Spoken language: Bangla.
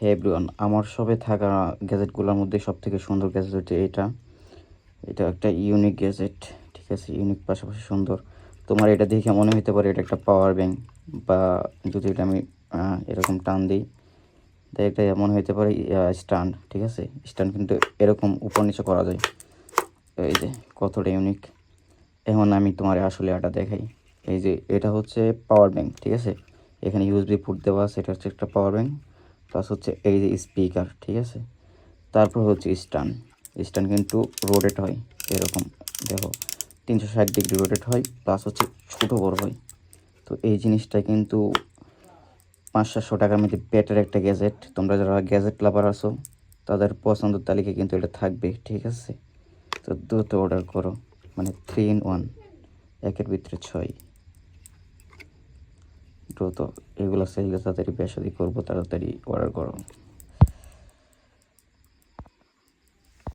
হে এভরিওয়ান, আমার শপে থাকা গ্যাজেটগুলোর মধ্যে সবথেকে সুন্দর গ্যাজেট হচ্ছে এটা। এটা একটা ইউনিক গ্যাজেট, ঠিক আছে? ইউনিক পাশাপাশি সুন্দর। তোমার এটা দেখে মনে হতে পারে এটা একটা পাওয়ার ব্যাংক, বা যদি এটা আমি এরকম টান দিই, তাই এটা মনে হতে পারে স্ট্যান্ড, ঠিক আছে? স্ট্যান্ড কিন্তু এরকম উপর নিচে করা যায়। এই যে কতটা ইউনিক। এখন আমি তোমার আসলে এটা দেখাই। এই যে এটা হচ্ছে পাওয়ার ব্যাংক, ঠিক আছে? এখানে ইউএসবি পোর্ট দেওয়া আছে, এটা হচ্ছে একটা পাওয়ার ব্যাংক। প্লাস হচ্ছে এই যে স্পিকার, ঠিক আছে? তারপর হচ্ছে স্ট্যান্ড। স্ট্যান্ড কিন্তু রোটেট হয় এরকম, দেখো 360 ডিগ্রি রোটেট হয়, প্লাস হচ্ছে ছোটো বড় হয়। তো এই জিনিসটা কিন্তু 500-700 টাকার মধ্যে বেটার একটা গ্যাজেট। তোমরা যারা গ্যাজেট লাভার আছো তাদের পছন্দের তালিকায় কিন্তু এটা থাকবে, ঠিক আছে? তো দ্রুত অর্ডার করো, মানে 3 in 1, একের ভিতরে 6। দ্রুত এগুলো সেল তাড়াতাড়ি বেশি করবো, তাড়াতাড়ি অর্ডার করো।